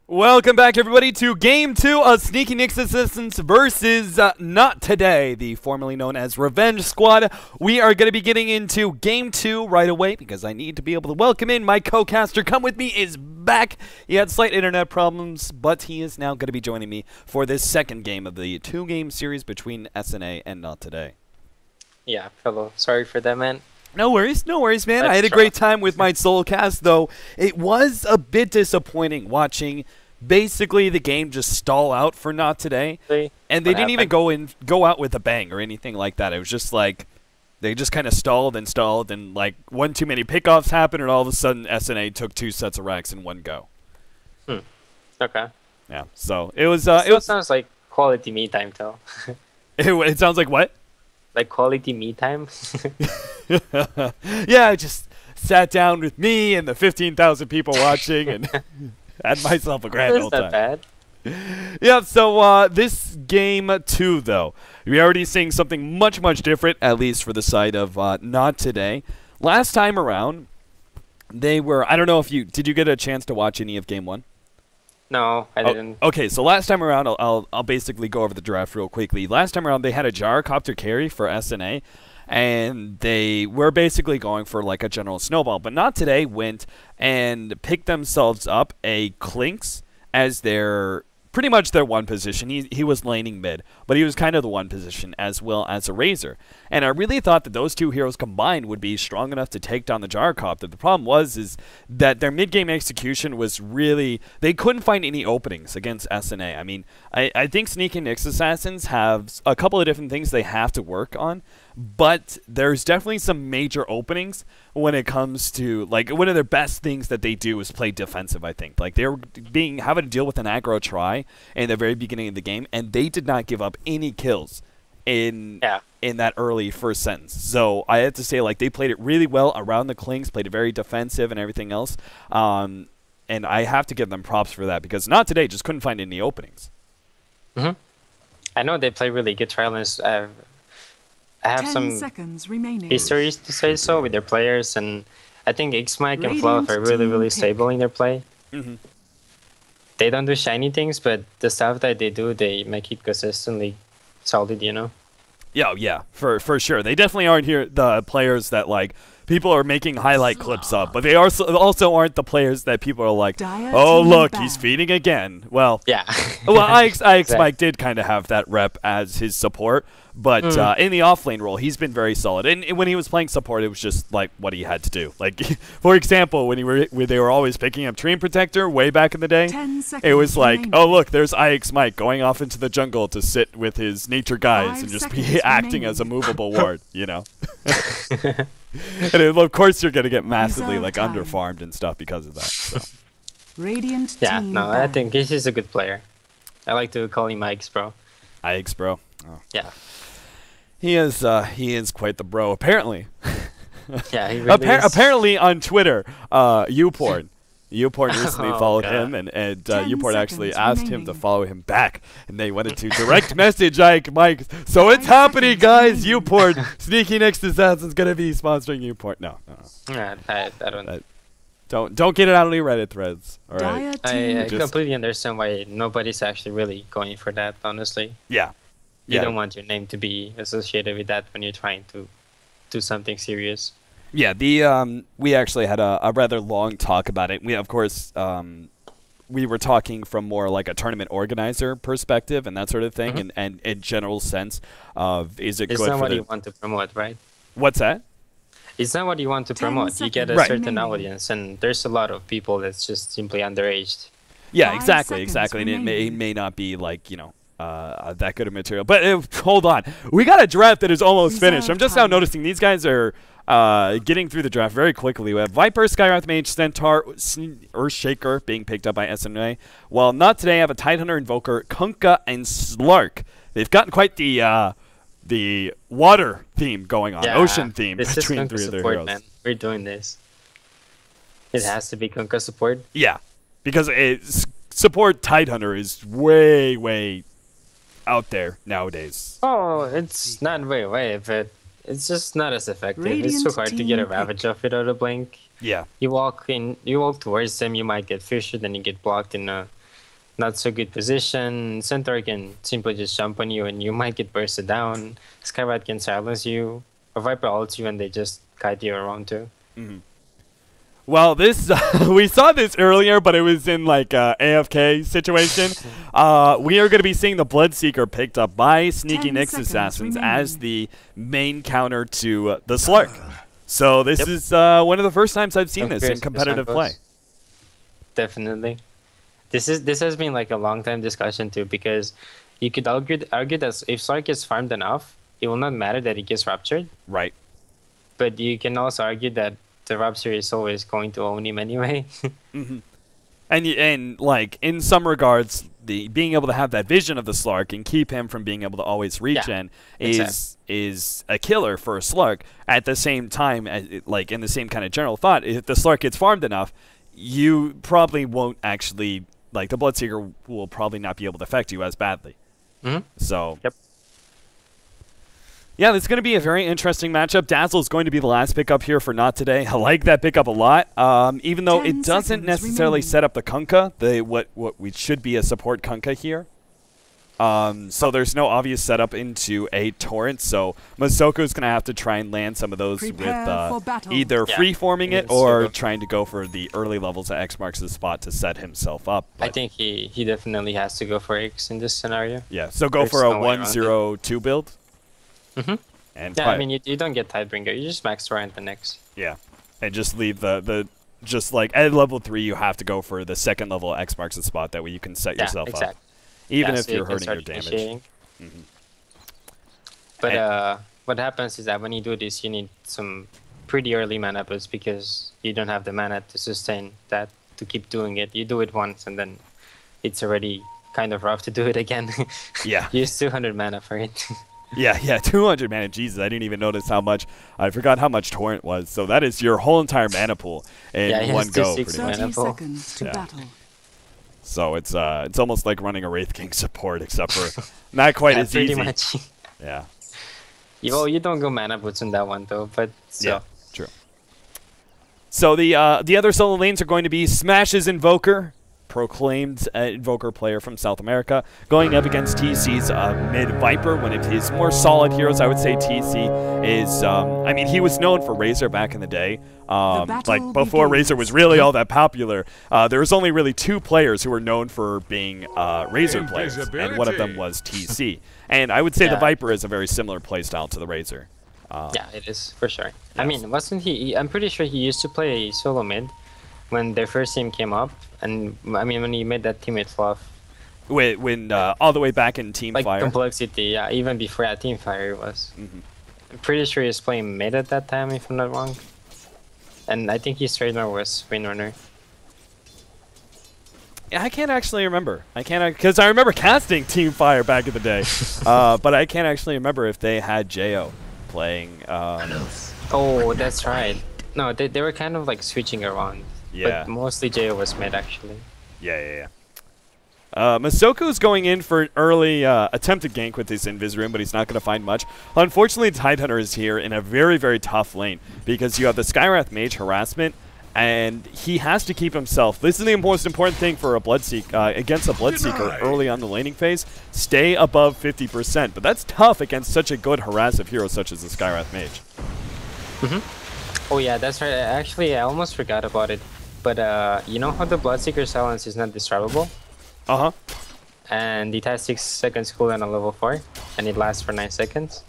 Welcome back, everybody, to Game 2 of Sneaky Nick's Assistants versus NoT Today, the formerly known as Revenge Squad. We are going to be getting into Game 2 right away because I need to be able to welcome in my co-caster. Come With Me is back. He had slight internet problems, but he is now going to be joining me for this second game of the two-game series between SNA and NoT Today. Yeah, fellow. Sorry for that, man. No worries, man. I had a great time with my solo cast, though it was a bit disappointing watching basically the game just stall out for NoT Today, and they didn't even go out with a bang or anything like that. It was just like they just kind of stalled, and like one too many pickoffs happened, and all of a sudden SNA took 2 sets of racks in one go. Okay. Yeah. So it was. It sounds like quality me time, though. It sounds like what? Like quality me time. Yeah, I just sat down with me and the 15,000 people watching and had myself a grand old time. That's not bad. Yeah, so this game 2, though, we're already seeing something much different, at least for the side of NoT Today. Last time around, they were, I don't know if did you get a chance to watch any of Game 1? No, I didn't. Okay, so last time around, I'll basically go over the draft real quickly. Last time around, they had a gyrocopter carry for SNA, and they were basically going for like a general snowball. But NoT Today went and picked themselves up a Clinks as pretty much their one position. He was laning mid, but he was kind of the one position as well as a Razor. And I really thought that those two heroes combined would be strong enough to take down the gyrocopter. The problem is that their mid-game execution was really, they couldn't find any openings against SNA. I mean, I think Sneaky Nick's Assassins have a couple of different things they have to work on, but there's definitely some major openings when it comes to, like, one of their best things that they do is play defensive, I think. Like, they're having to deal with an aggro try in the very beginning of the game, and they did not give up any kills in that early first sentence. So I have to say, like, they played it really well around the Clinks, played it very defensive and everything else. And I have to give them props for that because NoT Today just couldn't find any openings. I know they play really good trials. I have some histories to say so with their players, and I think X-Mike and Fluff are really stable in their play. They don't do shiny things, but the stuff that they do, they make it consistently solid, you know? Yeah, for sure. They definitely aren't the players that, like, people are making highlight clips of, but they also aren't the players that people are like, oh, look, he's feeding again. Well, yeah. Well, IX Mike did kind of have that rep as his support, but in the offlane role, he's been very solid. And when he was playing support, it was just like what he had to do. Like, for example, when they were always picking up Dream Protector way back in the day, it was like, oh, look, there's IX Mike going off into the jungle to sit with his nature guys and just be acting as a movable ward, you know? And of course, you're going to get massively like underfarmed and stuff because of that. So. I think he's a good player. I like to call him IX Bro. IX Bro. Oh. Yeah. He is quite the bro, apparently. Yeah, he really is. Apparently on Twitter, Uport recently followed him, and Uport actually asked him to follow him back, and they wanted to direct message Mike. So it's happening, guys. Uport, Sneaky Nick's Assassin's gonna be sponsoring Uport. No. I don't get it out of the Reddit threads. All right. I completely understand why nobody's actually really going for that. Honestly. Yeah. You don't want your name to be associated with that when you're trying to do something serious. Yeah, we actually had a rather long talk about it. We, of course, we were talking from more like a tournament organizer perspective and that sort of thing, and in general sense of is it good for It's not what you want to promote, right? What's that? It's not what you want to promote. You get a certain audience, and there's a lot of people that's just simply underaged. Yeah, exactly. And it may not be like, you know, that good of material. But hold on. We got a draft that is almost finished. I'm just now noticing these guys are getting through the draft very quickly. We have Viper, Skywrath Mage, Centaur, Earthshaker being picked up by SNA. While NoT Today have a Tidehunter, Invoker, Kunkka, and Slark. They've gotten quite the water theme going on, ocean theme between three of their heroes. Man. We're doing this. It has to be Kunkka support. Yeah, because support Tidehunter is way out there nowadays. Oh, it's not way away, but It's just not as effective. It's too hard to get a Ravage off without a blink. Yeah. You walk towards them, you might get fished, then you get blocked in a not so good position. Centaur can simply just jump on you and you might get bursted down. Skyrat can silence you. Or Viper ults you and they just kite you around too. Well, this we saw this earlier, but it was in like a AFK situation. We are going to be seeing the Bloodseeker picked up by Sneaky Nyx Assassins as the main counter to the Slark. So this is one of the first times I've seen this in competitive play. Definitely. This has been like a long time discussion too, because you could argue that if Slark gets farmed enough, it will not matter that he gets raptured. Right. But you can also argue that the Rapture is always going to own him anyway. And like in some regards, the being able to have that vision of the Slark and keep him from being able to always regen is a killer for a Slark. At the same time, like in the same kind of general thought, if the Slark gets farmed enough, you probably won't actually, like the Bloodseeker will probably not be able to affect you as badly. So. Yep. Yeah, this is going to be a very interesting matchup. Dazzle is going to be the last pickup here for NoT today. I like that pickup a lot, even though it doesn't necessarily set up the Kunkka, what we should be a support Kunkka here. So there's no obvious setup into a Torrent, so Masoko is going to have to try and land some of those with either free-forming it or trying to go for the early levels at X marks the spot to set himself up. I think he definitely has to go for X in this scenario. Yeah, so go for a 1-0-2 build. And yeah, I mean, you don't get Tidebringer. You just max Torrent the next. Yeah, and just leave just like at level 3, you have to go for the second level X marks the spot. That way you can set yourself up, even if you're hurting your damage. But what happens is that when you do this, you need some pretty early mana boosts because you don't have the mana to sustain that to keep doing it. You do it once and then it's already kind of rough to do it again. Yeah, use 200 mana for it. Yeah, 200 mana. Jesus, I didn't even notice how much. I forgot how much Torrent was. So that is your whole entire mana pool in one go. Pretty much. 30 seconds to battle. So it's almost like running a Wraith King support, except for not quite as easy. Pretty much. Yeah. Well, you don't go mana boots in that one though, but yeah, true. So the other solo lanes are going to be Smash's Invoker, proclaimed Invoker player from South America, going up against TC's mid Viper, one of his more solid heroes. I would say TC is, I mean, he was known for Razor back in the day. Like before Razor was really all that popular, there was only really 2 players who were known for being Razor players, and one of them was TC. And I would say the Viper is a very similar playstyle to the Razor. Yeah, it is, for sure. Yes. I mean, wasn't he, I'm pretty sure he used to play solo mid when their first team came up, and I mean when he made that teammate Fluff. When all the way back in Teamfire. Like Complexity, yeah, even before that Teamfire was. I'm pretty sure he was playing mid at that time, if I'm not wrong. And I think his trainer was Windrunner. Yeah, I can't actually remember. I can't, because I remember casting Teamfire back in the day, but I can't actually remember if they had Jo playing. Oh, that's right. No, they were kind of like switching around. Yeah. But mostly Jo was mid, actually. Yeah. Masoko's going in for an early attempted gank with his Invis Rune, but he's not going to find much. Unfortunately, Tidehunter is here in a very, very tough lane because you have the Skywrath Mage harassment, and he has to keep himself. This is the most important thing for a Bloodseeker against a Bloodseeker early on the laning phase. Stay above 50%, but that's tough against such a good harassive hero such as the Skywrath Mage. Oh yeah, that's right. Actually, I almost forgot about it. But you know how the Bloodseeker silence is not disrobable? And it has 6 seconds cooldown on level 4, and it lasts for 9 seconds.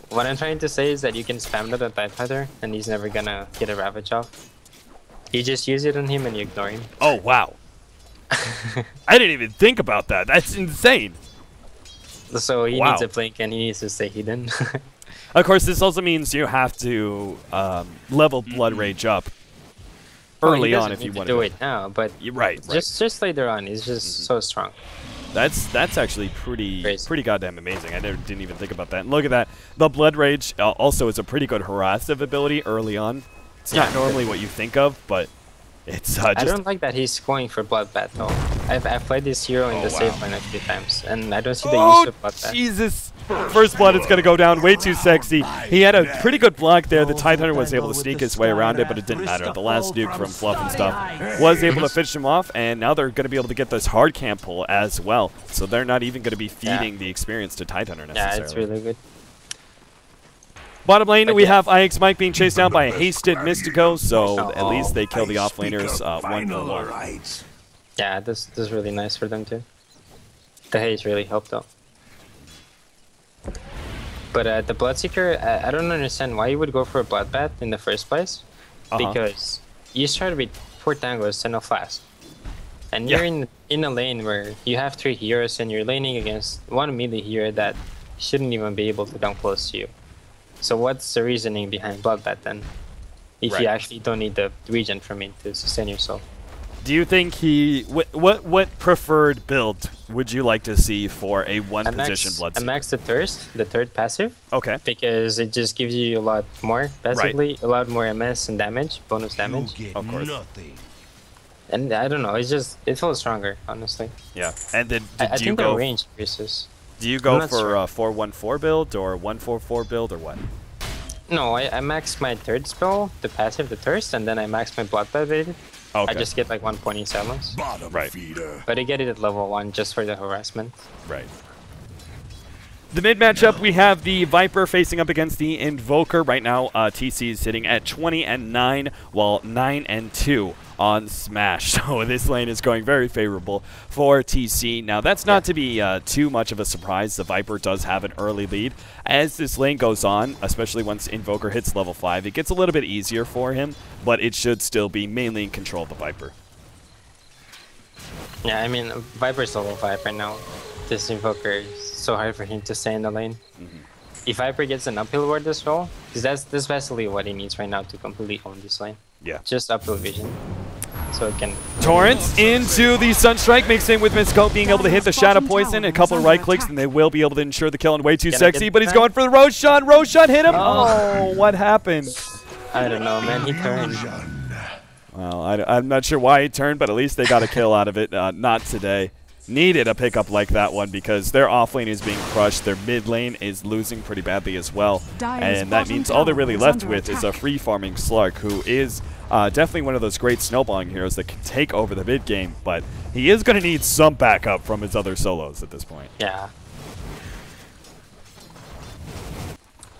What I'm trying to say is that you can spam that on Tidehunter, and he's never gonna get a Ravage off. You just use it on him and you ignore him. Oh wow! I didn't even think about that. That's insane. So he needs a blink and he needs to stay hidden. Of course, this also means you have to level Blood Rage up early on if you want to do it now, but right. Just later on, he's just so strong. That's actually pretty goddamn amazing. I didn't even think about that. And look at that. The Blood Rage also is a pretty good harassive ability early on. It's not normally what you think of, but it's just... I don't like that he's going for Bloodbath though. I've played this hero in the safe line a few times, and I don't see the use of Bloodbath. Jesus! First blood is going to go down way too sexy. He had a pretty good block there. The Tidehunter was able to sneak his way around it, but it didn't matter. The last nuke from Fluff and stuff was able to finish him off, and now they're going to be able to get this hard camp pull as well. So they're not even going to be feeding the experience to Tidehunter necessarily. Yeah, it's really good. Bottom lane, we have IX Mike being chased down by a hasted Mystico, so at least they kill the offlaners 1-1. Yeah, this is really nice for them too. The haze really helped out. But the Bloodseeker, I don't understand why you would go for a Bloodbath in the first place. Because you start with 4 tangos and no flask. And you're in a lane where you have 3 heroes and you're laning against 1 melee hero that shouldn't even be able to come close to you. So what's the reasoning behind Bloodbath then? If you actually don't need the regen from it to sustain yourself. Do you think what preferred build would you like to see for a one-position Bloodseeker? I max the Thirst, the 3rd passive. Okay. Because it just gives you a lot more, basically. A lot more MS and damage, bonus damage. Of course. And I don't know, it feels stronger, honestly. Yeah. And then I think the range increases. Do you go for a 4-1-4 build or 1-4-4 build or what? No, I max my 3rd spell, the passive, the Thirst, and then I max my Bloodbath with it. Okay. I just get like 1 point in silence. Right. But I get it at level 1 just for the harassment. Right. The mid matchup, we have the Viper facing up against the Invoker. Right now, TC is sitting at 20-9, while 9-2 on Smash. So this lane is going very favorable for TC. Now, that's not to be too much of a surprise. The Viper does have an early lead. As this lane goes on, especially once Invoker hits level 5, it gets a little bit easier for him, but it should still be mainly in control of the Viper. Yeah, I mean, Viper's level 5 right now. This Invoker is so hard for him to stay in the lane. If Viper gets an uphill ward as well, because that's basically what he needs right now to completely own this lane. Yeah. Just uphill vision. So it can... Torrents into the Sunstrike, mixing with Mystico being able to hit the Shadow Poison, a couple of right clicks, and they will be able to ensure the kill. And way too sexy, but he's going for the Roshan. Roshan hit him! Oh, what happened? I don't know, man. He turned. Well, I'm not sure why he turned, but at least they got a kill out of it. Not today. Needed a pickup like that one because their off lane is being crushed. Their mid lane is losing pretty badly as well. And that means all they're really left with is a free farming Slark, who is definitely one of those great snowballing heroes that can take over the mid game, but he is going to need some backup from his other solos at this point. Yeah.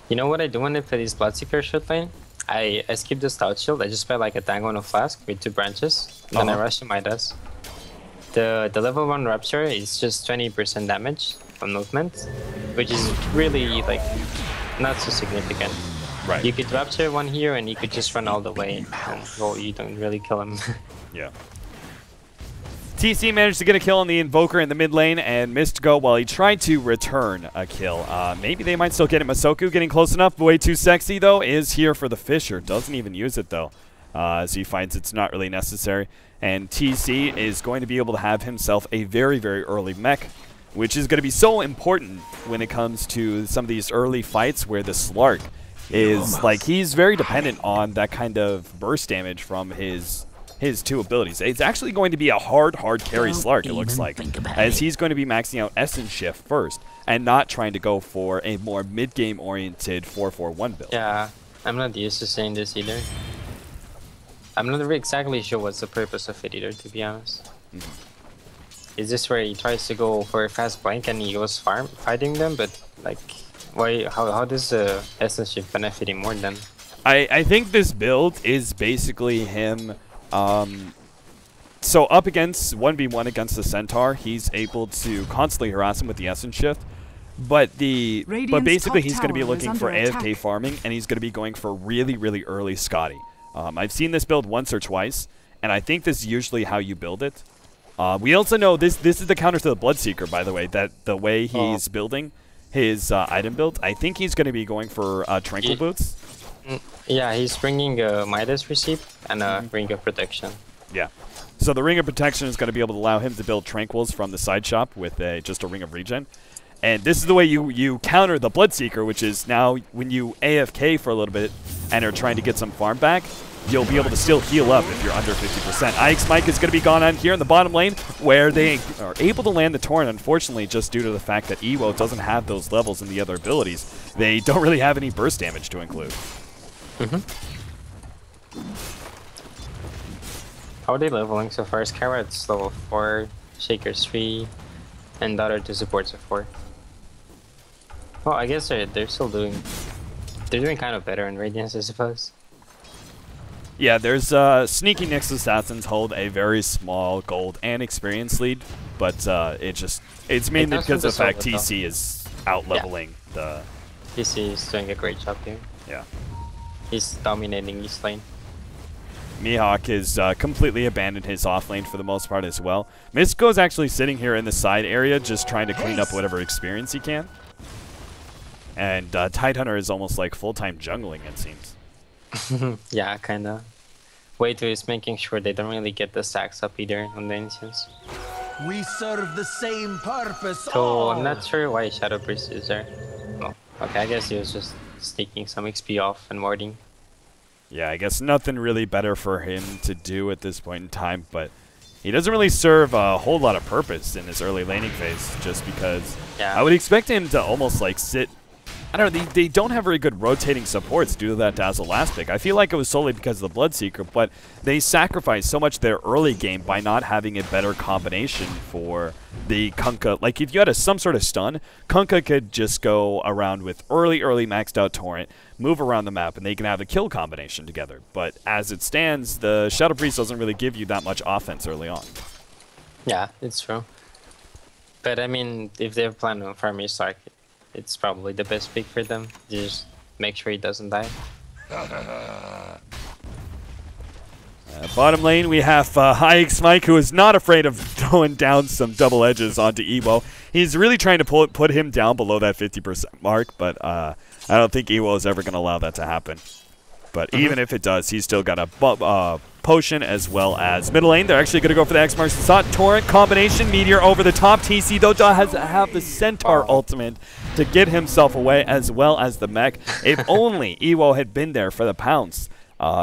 You know what I do when I play this Bloodseeker short lane? I skip the Stout Shield. I just play like a Tango on a Flask with 2 branches. Then I rush to Midas. The level 1 Rapture is just 20% damage from movement, which is really like not so significant. Right. You could Rapture one here and you could just run all the way. Well, you don't really kill him. Yeah. TC managed to get a kill on the Invoker in the mid lane and missed go while he tried to return a kill. Maybe they might still get it. Masoku getting close enough. Way too sexy, though, is here for the Fisher. Doesn't even use it, though, as he finds it's not really necessary. And TC is going to be able to have himself a very, very early mech, which is going to be so important when it comes to some of these early fights where the Slark is, like, he's very dependent on that kind of burst damage from his 2 abilities. It's actually going to be a hard carry Slark, it looks like, as he's going to be maxing out Essence Shift first and not trying to go for a more mid-game oriented 4-4-1 build. Yeah, I'm not used to saying this either. I'm not really exactly sure what's the purpose of it either, to be honest. Is this where he tries to go for a fast blank and he goes fighting them, but like, why? How does the Essence Shift benefit him more then? I think this build is basically him. So up against 1v1 against the Centaur, he's able to constantly harass him with the Essence Shift. But basically he's going to be looking for AFK farming, and he's going to be going for really, really early Scotty. I've seen this build once or twice, and I think this is usually how you build it. We also know this is the counter to the Bloodseeker, by the way, that the way he's building his item build, I think he's going to be going for Tranquil Boots. Yeah, he's bringing a Midas Receipt and a Ring of Protection. Yeah. So the Ring of Protection is going to be able to allow him to build Tranquils from the side shop with just a Ring of Regen. And this is the way you counter the Bloodseeker, which is now when you AFK for a little bit and are trying to get some farm back, you'll be able to still heal up if you're under 50%. Ike's Mike is going to be gone on here in the bottom lane, where they are able to land the Torrent, unfortunately, just due to the fact that Ewo doesn't have those levels in the other abilities. They don't really have any burst damage to include. How are they leveling so far? Skyrad's level 4, Shaker's 3, and the other 2 supports are 4. Well, I guess they're still doing... They're doing kind of better in Radiance, I suppose. Yeah, there's Sneaky Nyx Assassins hold a very small gold and experience lead, but it's mainly because of the fact TC is out-leveling the... TC is doing a great job here. Yeah. He's dominating East lane. Mihawk has completely abandoned his off lane for the most part as well. Mystico's actually sitting here in the side area just trying to clean up whatever experience he can. And Tidehunter is almost like full-time jungling, it seems. Yeah, kinda. Way too is making sure they don't really get the stacks up either on the instance. We serve the same purpose. So I'm not sure why Shadow Priest is there. No. Okay, I guess he was just sneaking some XP off and warding. Yeah, I guess nothing really better for him to do at this point in time, but he doesn't really serve a whole lot of purpose in his early laning phase, just because I would expect him to almost like sit... I don't know, they don't have very good rotating supports due to that Dazzle last pick. I feel like it was solely because of the Bloodseeker, but they sacrificed so much their early game by not having a better combination for the Kunkka. Like, if you had some sort of stun, Kunkka could just go around with early maxed out Torrent, move around the map, and they can have a kill combination together. But as it stands, the Shadow Priest doesn't really give you that much offense early on. Yeah, it's true. But, I mean, if they're planning on farming Stark, it's probably the best pick for them. Just make sure he doesn't die. Bottom lane, we have Ike's Mike, who is not afraid of throwing down some double edges onto Ewo. He's really trying to put him down below that 50% mark, but I don't think Ewo is ever going to allow that to happen. But even if it does, he's still got a potion as well as middle lane. They're actually going to go for the X marks the spot. Torrent combination, Meteor over the top. TC, though, has to have the Centaur ultimate to get himself away, as well as the mech. If only Ewo had been there for the pounce,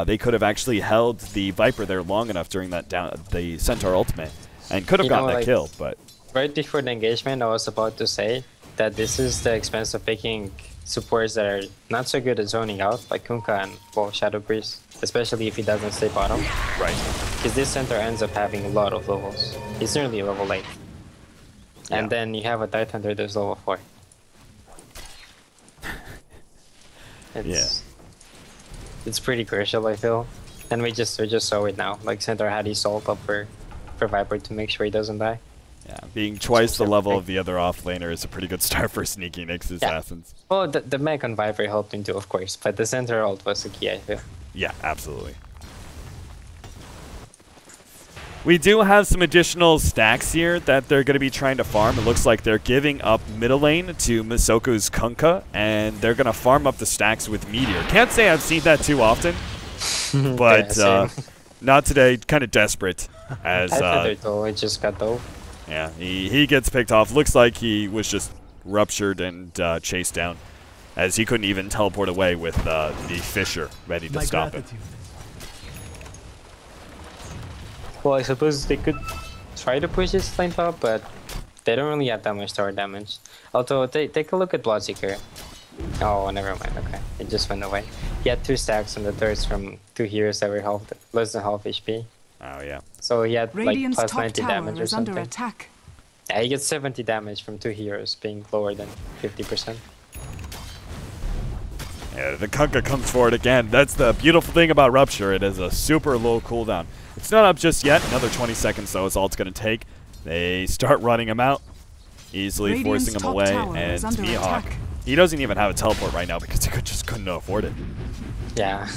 they could have actually held the Viper there long enough during that the Centaur ultimate and could have gotten that kill. But right before the engagement, I was about to say that this is the expense of picking supports that are not so good at zoning out, like Kunkka and Shadow Priest, especially if he doesn't stay bottom. Right. Because this center ends up having a lot of levels. He's nearly level 8. And then you have a Tidehunter that's level 4. It's pretty crucial, I feel. And we just saw it now. Like, center had his ult up for Viper to make sure he doesn't die. Yeah, being twice the level of the other offlaner is a pretty good start for Sneaky Nyx Assassins. Well, the mech on Viper helped him too, of course, but the center ult was the key, I feel. Yeah, absolutely. We do have some additional stacks here that they're going to be trying to farm. It looks like they're giving up middle lane to Misoko's Kunkka, and they're going to farm up the stacks with Meteor. Can't say I've seen that too often, but not today. Kind of desperate. As it just got though. Yeah, he gets picked off. Looks like he was just ruptured and chased down, as he couldn't even teleport away with the Fisher ready to stop it. Well, I suppose they could try to push his lane top, but they don't really have that much tower damage. Although, take a look at Bloodseeker. Oh, never mind. Okay, it just went away. He had 2 stacks on the turrets from 2 heroes that were less than half HP. Oh, yeah. So he had Radiant's like plus top 90 damage or something. under attack. Yeah, he gets 70 damage from 2 heroes being lower than 50%. Yeah, the Kunkka comes forward again. That's the beautiful thing about Rupture. It is a super low cooldown. It's not up just yet. Another 20 seconds, though, is all it's going to take. They start running him out, easily forcing him away. And Mihawk, he doesn't even have a teleport right now because he just couldn't afford it. Yeah.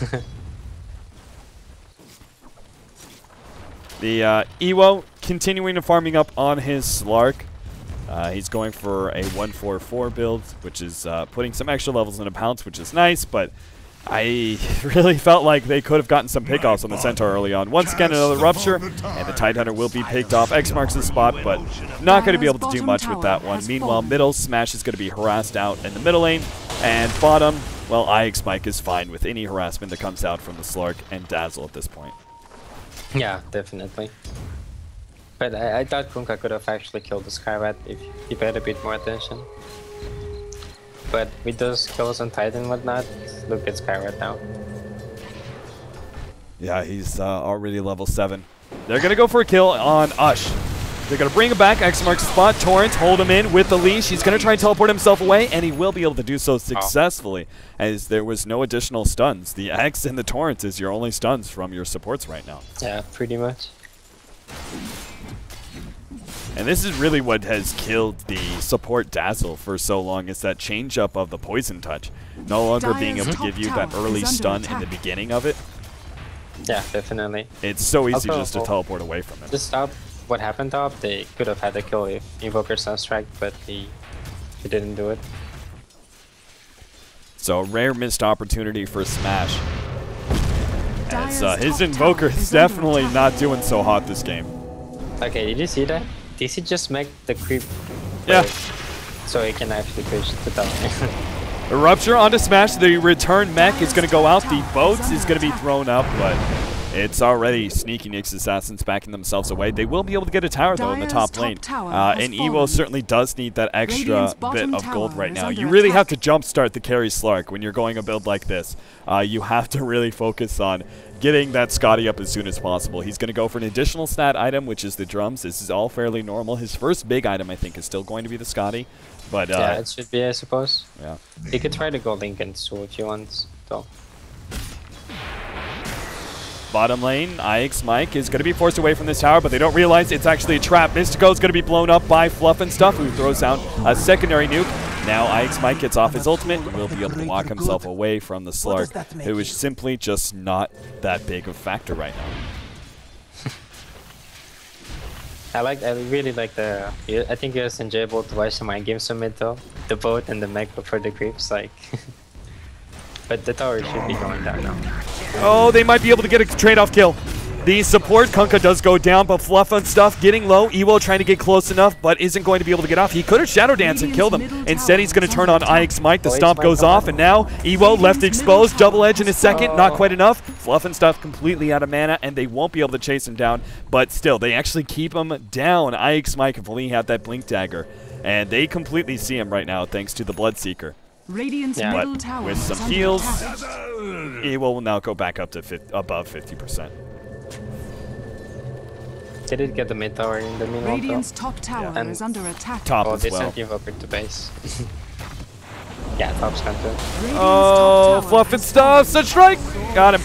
The Ewo continuing to farming up on his Slark. He's going for a 1-4-4 build, which is putting some extra levels in a pounce, which is nice, but I really felt like they could have gotten some pickoffs on the Centaur early on. Once again, another Rupture, and the Tidehunter will be picked off. X marks the spot, but not going to be able to do much with that one. Meanwhile, middle, Smash is going to be harassed out in the middle lane, and bottom, well, IX Mike is fine with any harassment that comes out from the Slark and Dazzle at this point. Yeah, definitely. But I thought Kunkka could have actually killed the Skyrat if he paid a bit more attention. But with those kills on Titan and whatnot, look at Skyrat now. Yeah, he's already level 7. They're going to go for a kill on Ush. They're going to bring him back. X marks the spot. Torrent, hold him in with the leash. He's going to try and teleport himself away, and he will be able to do so successfully, as there was no additional stuns. The X and the Torrent is your only stuns from your supports right now. Yeah, pretty much. And this is really what has killed the support Dazzle for so long, is that change-up of the Poison Touch. No longer being able to give you that early stun in the beginning of it. Yeah, definitely. It's so easy just to teleport away from it. To stop what happened top, they could have had the kill if Invoker Sunstrike, but he didn't do it. So a rare missed opportunity for Smash. As his Invoker is definitely not doing so hot this game. Okay, did you see that? Did he just make the creep? Yeah. So he can actually push the tower. A Rupture onto Smash. The return mech is going to go out. The boats is going to be thrown up, but it's already Sneaky Nyx Assassins backing themselves away. They will be able to get a tower, though, in the top lane. And Evo certainly does need that extra bit of gold right now. You really have to jumpstart the carry Slark when you're going a build like this. You have to really focus on getting that Scotty up as soon as possible. He's going to go for an additional stat item, which is the drums. This is all fairly normal. His first big item, I think, is still going to be the Scotty. But yeah, it should be, I suppose. Yeah. You could try to go Lincoln too if you want, though. Bottom lane, IX Mike is going to be forced away from this tower, but they don't realize it's actually a trap. Mystico is going to be blown up by Fluff and Stuff, who throws down a secondary nuke. Now IX Mike gets off his ultimate and will be able to walk himself away from the Slark, who is simply just not that big of a factor right now. I really like the. I think it was enjoyable to watch the mind game summit though. The boat and the mech for the creeps, like. But the tower should be going down now. Oh, they might be able to get a trade-off kill. The support, Kunkka does go down, but Fluff and Stuff getting low. Ewo trying to get close enough, but isn't going to be able to get off. He could have Shadow Dance and killed him. Instead, he's going to turn on IX Mike. The stomp goes off, and now Ewo left exposed. Double edge in a second, not quite enough. Fluff and Stuff completely out of mana, and they won't be able to chase him down. But still, they actually keep him down. IX Mike if only he had that Blink Dagger. And they completely see him right now, thanks to the Bloodseeker. Radiant's middle tower with some heals, Ewo will now go back up to above 50%. They did get the mid tower in the meanwhile. Radiant's top tower is under attack. Top as well. They sent Invoker to base. Yeah, top's counter. Oh, Fluff and Stuff, such strike! Got him.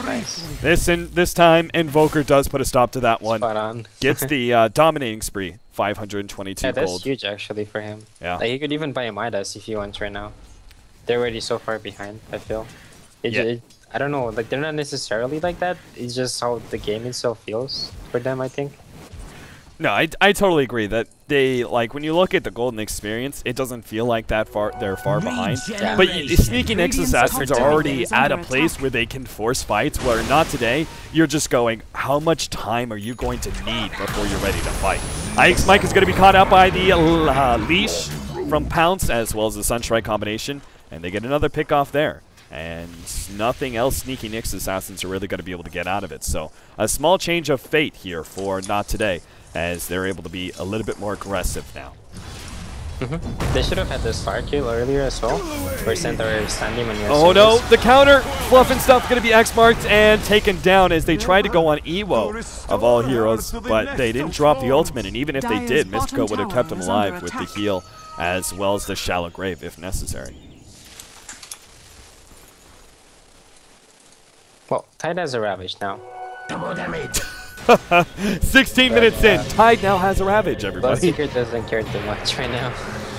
Nice. This time, Invoker does put a stop to that one. Spot on. Gets the dominating spree, 522 yeah, that's gold. huge actually for him. Yeah. Like, he could even buy a Midas if he wants right now. They're already so far behind, I feel. I don't know, like they're not necessarily like that. It's just how the game itself feels for them, I think. No, I totally agree that they, like, when you look at the Golden Experience, it doesn't feel like they're far behind. Yeah. But Sneaky Nyx Assassins are already at a place where they can force fights, where not today, you're just going, how much time are you going to need before you're ready to fight? IX Mike is going to be caught out by the leash from Pounce, as well as the Sunstrike combination, and they get another pick off there. And nothing else Sneaky Nyx Assassins are really going to be able to get out of it. So a small change of fate here for Not Today, as they're able to be a little bit more aggressive now. They should have had the Star kill earlier as well, where Centaur standing on your Oh no, the counter! Fluff and Stuff going to be X-marked and taken down as they tried to go on Ewo of all heroes, but they didn't drop the ultimate, and even if they did, Mystico would have kept him alive with the heal as well as the Shallow Grave if necessary. Well, Tide has a Ravage now. Double damage. 16 minutes in, Tide now has a Ravage, everybody. Bloodseeker doesn't care too much right now.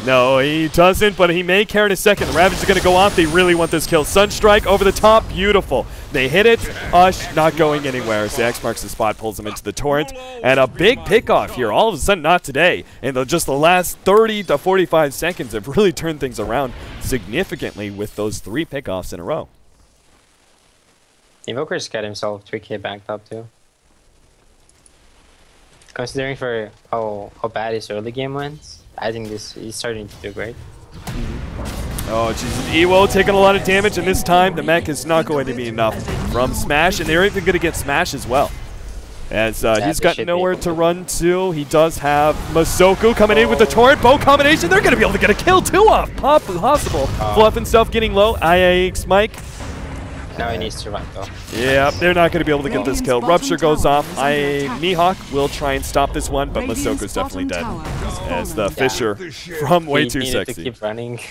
No, he doesn't, but he may care in a second. The Ravage is going to go off. They really want this kill. Sunstrike over the top, beautiful. They hit it. Ush not going anywhere as the X marks the spot, pulls him into the Torrent. And a big pickoff here. All of a sudden, Not Today. In just the last 30 to 45 seconds have really turned things around significantly with those 3 pickoffs in a row. Invoker's got himself 3k back top too. Considering for how bad his early game went, I think he's starting to do great. Oh, Jesus. Ewo taking a lot of damage, and this time the mech is not going to be enough from Smash, and they're even going to get Smash as well. As he's got nowhere to run to. He does have Masoku coming in with the Torrent Bow combination. They're going to be able to get a kill too off. Possible. Fluff and stuff getting low. IAX Mike. Now he needs to run though. Yeah, they're not going to be able to get this kill. Rupture goes off. Mihawk will try and stop this one, but Masoku's definitely dead. As the Fisher from Way Too Sexy. To keep running.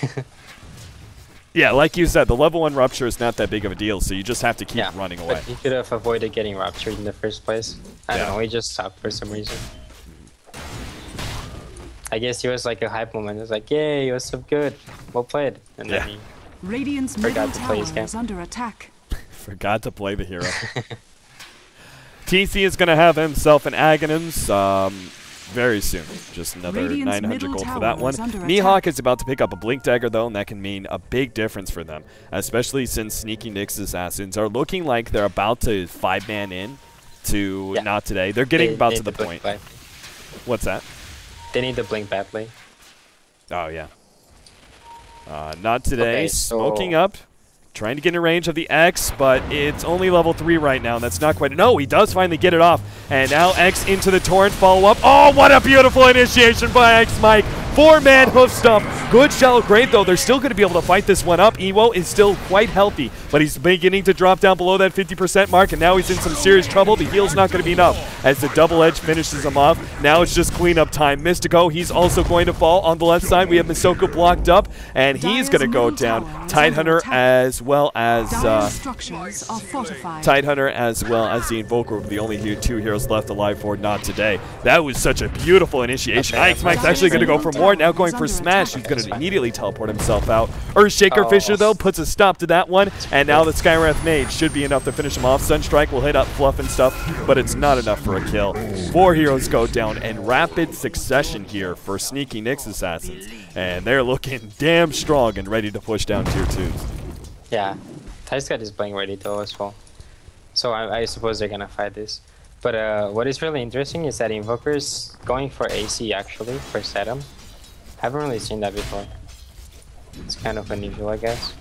Yeah, like you said, the level 1 Rupture is not that big of a deal, so you just have to keep running away. But he could have avoided getting ruptured in the first place. I don't know, he just stopped for some reason. I guess he was like a hype moment. It was like, yay, what's so good? Well played. And then he forgot to play his game. Under attack. Forgot to play the hero. TC is going to have himself an Aghanims very soon. Just another 900 gold for that one. Mihawk is about to pick up a Blink Dagger, though, and that can mean a big difference for them, especially since Sneaky Nick's Assassins are looking like they're about to 5-man in to Not Today. They're getting about to the point. What's that? They need the Blink badly. Oh, yeah. Not Today. Smoking up. Trying to get in range of the X, but it's only level 3 right now, and that's not quite... No, he does finally get it off. And now X into the Torrent follow-up. Oh, what a beautiful initiation by X Mike. 4-man hoof stomp. Good shallow grade, though. They're still going to be able to fight this one up. Ewo is still quite healthy, but he's beginning to drop down below that 50% mark, and now he's in some serious trouble. The heal's not going to be enough as the double edge finishes him off. Now it's just cleanup time. Mystico, he's also going to fall. On the left side, we have Masoku blocked up, and he's going to go down. Tidehunter as well as Tidehunter as well as the Invoker were the only 2 heroes left alive for Not Today. That was such a beautiful initiation. Ix Mike's actually going to go for more. Now going for Smash. He's going to immediately teleport himself out. Earthshaker Fisher, though, puts a stop to that one. And now the Skywrath Mage should be enough to finish him off. Sunstrike will hit up Fluff and stuff, but it's not enough for a kill. 4 heroes go down in rapid succession here for Sneaky Nick's Assassins. And they're looking damn strong and ready to push down tier 2s. Yeah. Ty's got his Blink ready though as well. So I suppose they're going to fight this. But what is really interesting is that Invoker's going for AC actually, for Sedum. Haven't really seen that before. It's kind of unusual, I guess.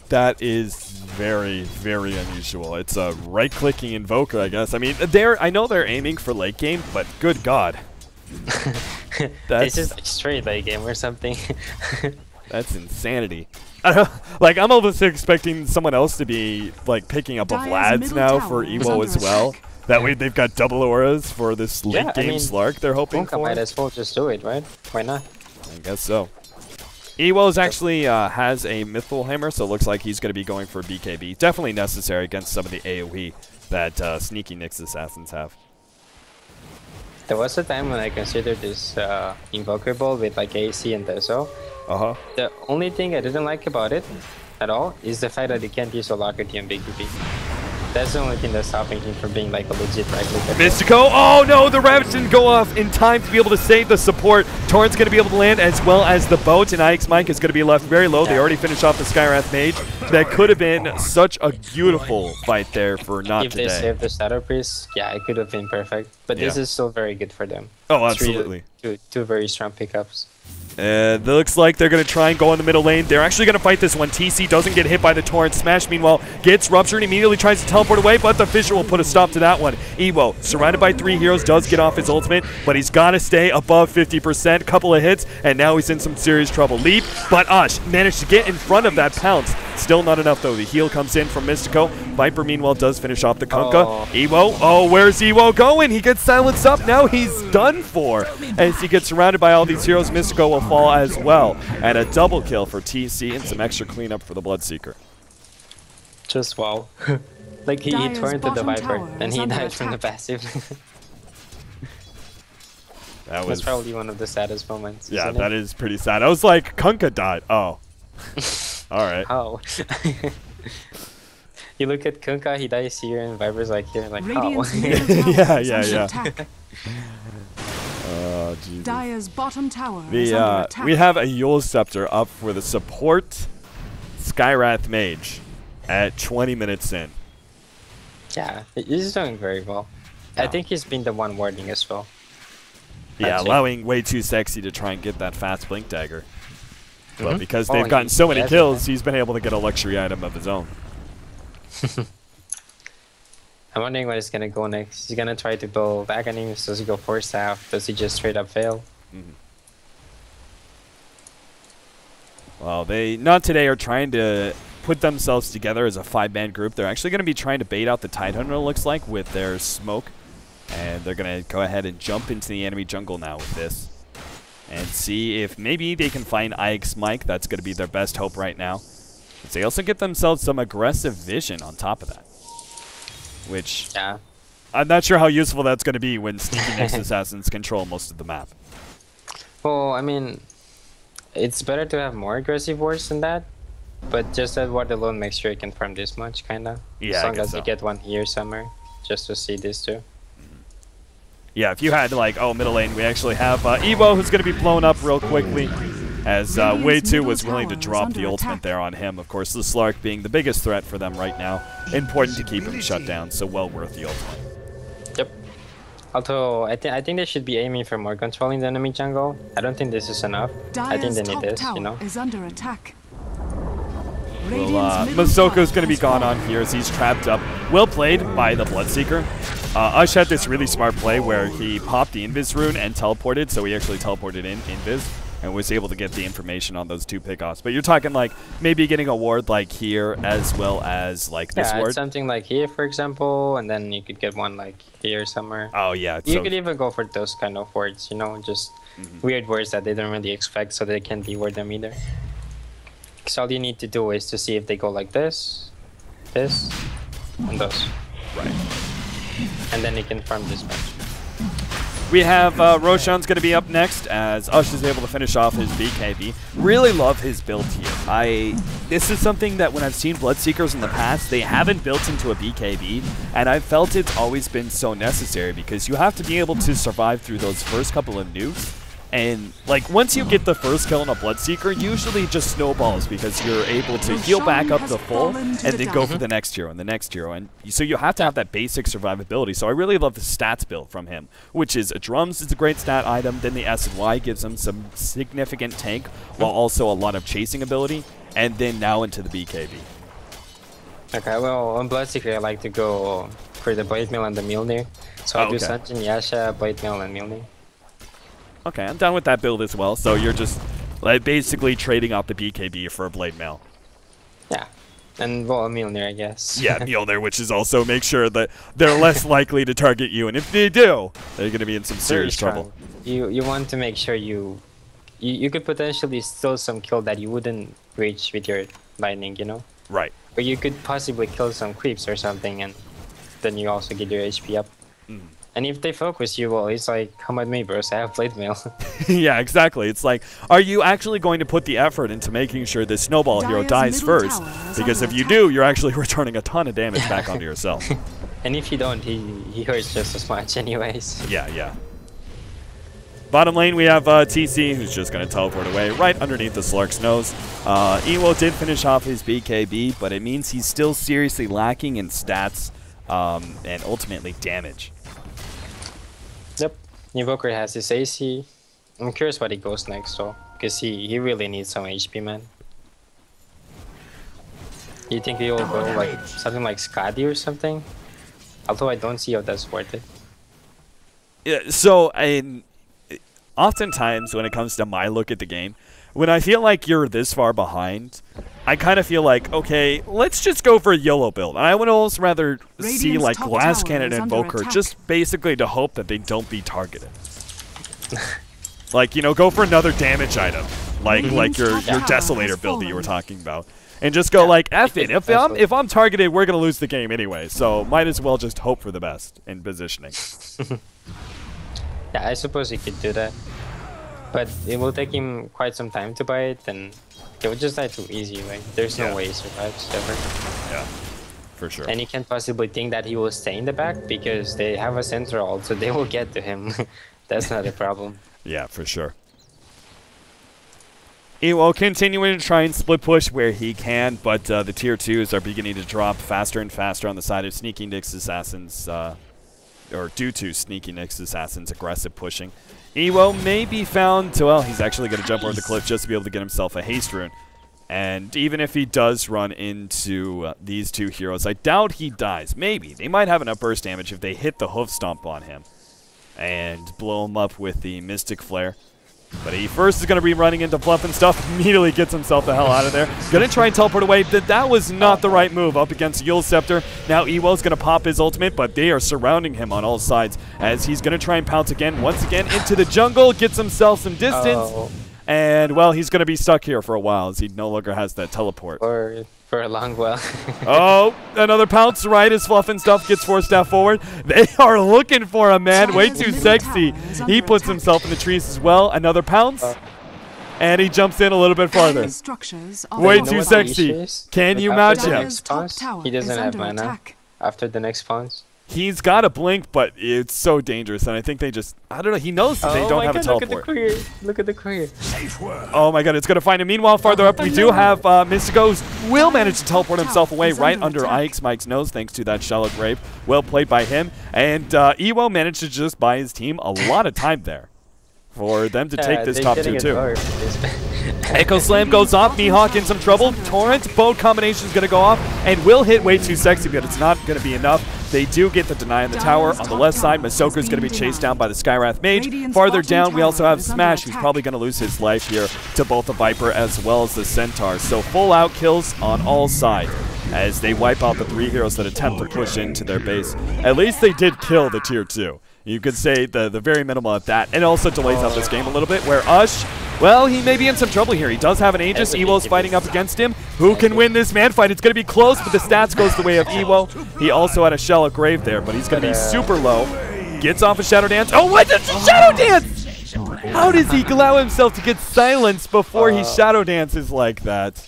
That is very, very unusual. It's a right-clicking Invoker, I guess. I mean, I know they're aiming for late game, but good God. It's just like straight late game or something. That's insanity. Like, I'm almost expecting someone else to be, like, picking up a Vlad's now for Evo as well. That way they've got double auras for this late game Slark they're hoping for. Might as well just do it, right? Why not? I guess so. Ewo's actually has a Mythal Hammer, so it looks like he's going to be going for BKB. Definitely necessary against some of the AoE that Sneaky Nick's Assassins have. There was a time when I considered this Invoker Bolt with like AC and Deso. The only thing I didn't like about it at all is the fact that you can't use Alacrity and BKB. That's the only thing that's stopping him from being like a legit right-click. Mystico, oh no, the Rabbits didn't go off in time to be able to save the support. Torrent's going to be able to land as well as the boat, and Ix Mike is going to be left very low. They already finished off the Skywrath Mage. That could have been such a beautiful fight there for Not Today. If they saved the Shadow Priest, yeah, it could have been perfect. But this is still very good for them. Oh, absolutely. Two very strong pickups. It looks like they're going to try and go in the middle lane. They're actually going to fight this one. TC doesn't get hit by the Torrent. Smash, meanwhile, gets ruptured and immediately tries to teleport away, but the Fisher will put a stop to that one. Ewo, surrounded by 3 heroes, does get off his ultimate, but he's got to stay above 50%. Couple of hits, and now he's in some serious trouble. Leap, but Ush managed to get in front of that pounce. Still not enough, though. The heal comes in from Mystico. Viper, meanwhile, does finish off the Kunkka. Ewo, where's Ewo going? He gets silenced up. Now he's done for. As he gets surrounded by all these heroes, Mystico will fall as well. And a double kill for TC and some extra cleanup for the Bloodseeker. Just wow. Like he turned to the Viper and he died from the passive. That's probably one of the saddest moments. Yeah, that is pretty sad. I was like, Kunkka died. Oh. Alright. How? You look at Kunkka, he dies here, and Viper's like here, like how? Yeah. Oh, Jesus. Dire's bottom tower we have a Yule Scepter up for the support Skywrath Mage at 20 minutes in. Yeah, he's doing very well. I think he's been the one warding as well. Yeah, allowing Way Too Sexy to try and get that fast Blink Dagger. But because they've gotten so many kills, he's been able to get a luxury item of his own. I'm wondering what he's gonna go next. He's gonna try to build Aghanim's. Does he go for staff? Does he just straight up fail? Well, they not today are trying to put themselves together as a 5-man group. They're actually going to be trying to bait out the Tidehunter, it looks like, with their smoke. And they're going to go ahead and jump into the enemy jungle now with this. And see if maybe they can find IX Mike. That's going to be their best hope right now. But they also get themselves some aggressive vision on top of that. Which, I'm not sure how useful that's going to be when Sneaky Nyx Assassins control most of the map. Well, I mean, it's better to have more aggressive wards than that. But just that ward alone makes sure you can farm this much, kinda. Yeah, as long as you get one here somewhere, just to see this too. Yeah, if you had like, oh, middle lane, we actually have Evo, who's going to be blown up real quickly, as Way 2 was willing to drop the ultimate there on him. Of course, the Slark being the biggest threat for them right now. Important to keep him shut down, so well worth the ultimate. Yep. Although, I think they should be aiming for more control in the enemy jungle. I don't think this is enough. I think they need this, you know? Is under attack. Well, Mazoko's going to be gone on here as he's trapped up. Well played by the Bloodseeker. Ush had this really smart play where he popped the Invis rune and teleported, so he actually teleported in Invis and was able to get the information on those 2 pickoffs. But you're talking like maybe getting a ward like here as well as like this ward. Something like here, for example, and then you could get one like here somewhere. Oh, yeah. You could even go for those kind of wards, you know, just weird words that they don't really expect, so they can't reward them either. So all you need to do is to see if they go like this, this, and those. Right. And then you can farm this much. We have Roshan's going to be up next as Ush is able to finish off his BKB. Really love his build here. This is something that when I've seen Bloodseekers in the past, they haven't built into a BKB, and I've felt it's always been so necessary because you have to be able to survive through those first couple of nukes. And, like, once you get the first kill on a Bloodseeker, usually it just snowballs because you're able to heal back up to full and then go for the next hero and the next hero. And so you have to have that basic survivability. So I really love the stats build from him, which is drums is a great stat item. Then the SNY gives him some significant tank while also a lot of chasing ability. And then now into the BKB. Okay, well, on Bloodseeker, I like to go for the Blade Mail and the Mjolnir. So I'll do Sanjin, Yasha, Blade Mail, and Mjolnir. Okay, I'm down with that build as well. So you're just like basically trading out the BKB for a Blade Mail. Yeah, and well, a Mjolnir, I guess. Yeah, Mjolnir, which is also make sure that they're less likely to target you, and if they do, they're going to be in some serious trouble. You want to make sure you could potentially steal some kill that you wouldn't reach with your lightning, you know? Right. Or you could possibly kill some creeps or something, and then you also get your HP up. And if they focus you, well, it's like, come at me, bros, I have Blade Mail. Yeah, exactly. It's like, are you actually going to put the effort into making sure this Snowball hero dies first? Because if you do, you're actually returning a ton of damage back onto yourself. And if you don't, he hurts just as much anyways. Yeah. Bottom lane, we have TC, who's just going to teleport away right underneath the Slark's nose. Ewo did finish off his BKB, but it means he's still seriously lacking in stats and ultimately damage. Yep, Invoker has his AC. I'm curious what he goes next, though, because he really needs some HP, man. You think he will go like something like Skadi or something? Although I don't see how that's worth it. Yeah, so oftentimes when it comes to my look at the game, when I feel like you're this far behind, I kind of feel like, okay, let's just go for a YOLO build. And I would almost rather see like Glass Cannon and Invoker just basically to hope that they don't be targeted. Like, you know, go for another damage item, like your Desolator build that you were talking about. And just go like, F it, if I'm targeted, we're going to lose the game anyway. So might as well just hope for the best in positioning. Yeah, I suppose he could do that. But it will take him quite some time to buy it, and it would just die too easy. Like, there's no way he survives ever. Yeah, for sure. And you can't possibly think that he will stay in the back because they have a central, so they will get to him. That's not a problem. Yeah, for sure. He will continuing to try and split push where he can, but the tier 2s are beginning to drop faster and faster on the side of Sneaky Nyx Assassins. or due to Sneaky Nick's Assassin's aggressive pushing. Ewo may be found to, well, he's actually going to jump over the cliff just to be able to get himself a haste rune. And even if he does run into these two heroes, I doubt he dies. Maybe. They might have enough burst damage if they hit the hoof stomp on him and blow him up with the Mystic Flare. But he first is going to be running into Fluff and Stuff, immediately gets himself the hell out of there. Going to try and teleport away. That was not the right move up against Yule Scepter. Now Ewo's going to pop his ultimate, but they are surrounding him on all sides as he's going to try and pounce again, once again into the jungle, gets himself some distance. And, well, he's going to be stuck here for a while as he no longer has that teleport. For a long while. Oh, another pounce right as Fluff and Stuff gets forced out forward. They are looking for him, man. Way too sexy. He puts himself in the trees as well. Another pounce. And he jumps in a little bit farther. Way too sexy. Can you match him? He doesn't have mana after the next pounce. He's got a blink, but it's so dangerous, and I think they just, I don't know, he knows that they don't have a teleport. Look at the career. Oh my god, it's going to find him. Meanwhile, farther up, we do have Mystico will manage to teleport himself away right under Ike's Mike's nose, thanks to that shallow grave. Well played by him, and Ewo managed to just buy his team a lot of time there for them to take this top 2-2. Echo Slam goes off, Mihawk in some trouble, Torrent, both combinations going to go off, and will hit way too sexy, but it's not going to be enough. They do get the deny on the tower. On the left side, Masoka's going to be chased down by the Skywrath Mage. Farther down, we also have Smash, who's probably going to lose his life here to both the Viper as well as the Centaur. So full out kills on all sides as they wipe out the 3 heroes that attempt to push into their base. At least they did kill the tier 2. You could say the very minimal at that. It also delays out this game a little bit, where Ush, well, he may be in some trouble here. He does have an Aegis. Ewo's fighting up against him. Who can win this man fight? It's going to be close, but the stats goes the way of Ewo. He also had a Shallow Grave there, but he's going to be super low. Gets off a Shadow Dance. Oh, what? It's a Shadow Dance! How does he allow himself to get silenced before he Shadow Dances like that?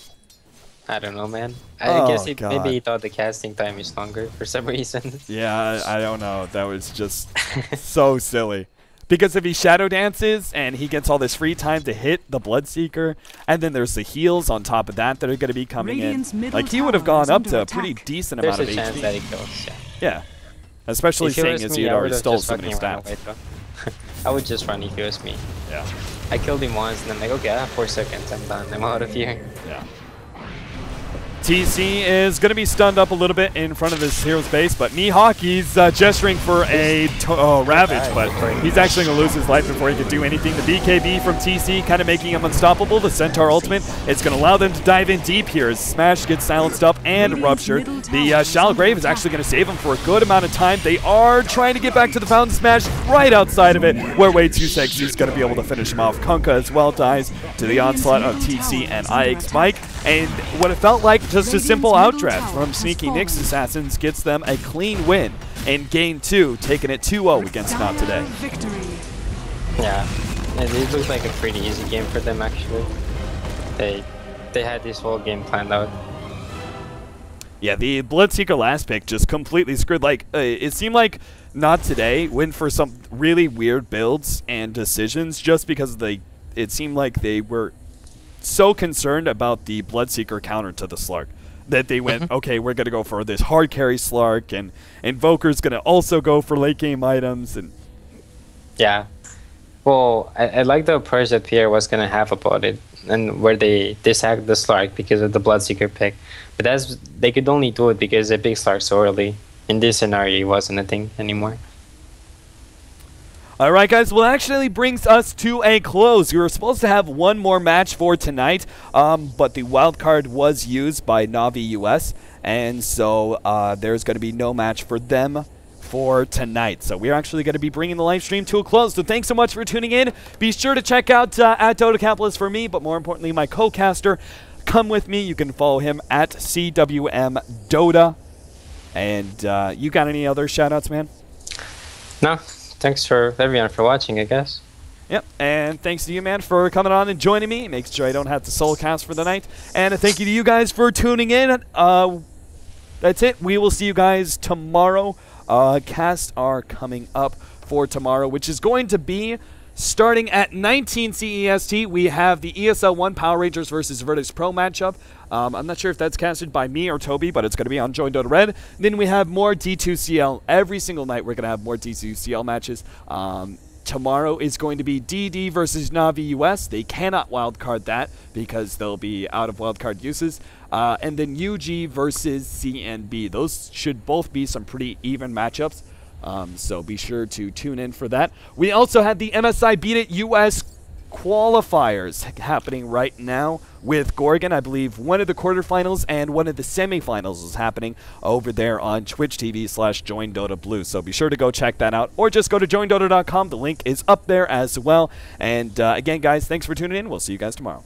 I don't know, man. I guess maybe he thought the casting time is longer for some reason. Yeah, I don't know. That was just so silly. Because if he Shadow Dances and he gets all this free time to hit the Bloodseeker, and then there's the heals on top of that that are going to be coming in, like he would have gone up to a pretty decent amount of HP. There's a chance that he kills, yeah. Especially seeing as he had already stole so many stats. I would just run if it was me. Yeah. I killed him once and I'm like, okay, I have 4 seconds, I'm done, I'm out of here. Yeah. TC is going to be stunned up a little bit in front of his hero's base, but Mihawk, he's gesturing for a Ravage, but he's actually going to lose his life before he can do anything. The BKB from TC kind of making him unstoppable. The Centaur ultimate, it's going to allow them to dive in deep here as Smash gets silenced up and ruptured. The Shallow Grave is actually going to save him for a good amount of time. They are trying to get back to the Fountain Smash right outside of it, where Way Too Sexy is going to be able to finish him off. Kunkka as well dies to the onslaught of TC and IX Mike, and what it felt like just a simple outdraft from Sneaky Nick's Assassins gets them a clean win in Game 2, taking it 2-0 against NoT today. Yeah, it looked like a pretty easy game for them actually. They had this whole game planned out. Yeah, the Bloodseeker last pick just completely screwed. Like, it seemed like NoT today went for some really weird builds and decisions just because it seemed like they were so concerned about the Bloodseeker counter to the Slark that they went, okay, we're going to go for this hard carry Slark, and Invoker's going to also go for late game items. And yeah. Well, I like the approach that Pierre was going to have about it, and where they sacked the Slark because of the Bloodseeker pick. But they could only do it because they picked Slark so early. In this scenario, it wasn't a thing anymore. All right, guys, well, actually brings us to a close. We were supposed to have one more match for tonight, but the wild card was used by Navi US, and so there's going to be no match for them for tonight. So we're actually going to be bringing the live stream to a close. So thanks so much for tuning in. Be sure to check out at Dota Capitalist for me, but more importantly, my co-caster. Come with me. You can follow him at CWM Dota. And you got any other shout-outs, man? No. Thanks for everyone for watching, I guess. Yep, and thanks to you, man, for coming on and joining me. It makes sure I don't have to solo cast for the night. And thank you to you guys for tuning in. That's it. We will see you guys tomorrow. Casts are coming up for tomorrow, which is going to be Starting at 19 CEST, we have the ESL 1 Power Rangers versus virtus.pro matchup. I'm not sure if that's casted by me or Toby, but it's going to be on Join Dota Red. Then we have more D2CL. Every single night we're going to have more D2CL matches. Tomorrow is going to be DD versus Navi US. They cannot wildcard that because they'll be out of wildcard uses. And then UG versus CNB. Those should both be some pretty even matchups. So be sure to tune in for that. We also had the MSI Beat It US qualifiers happening right now with Gorgon. I believe one of the quarterfinals and one of the semifinals is happening over there on Twitch TV/JoinDotaBlue. So be sure to go check that out, or just go to joindota.com. The link is up there as well. And again, guys, thanks for tuning in. We'll see you guys tomorrow.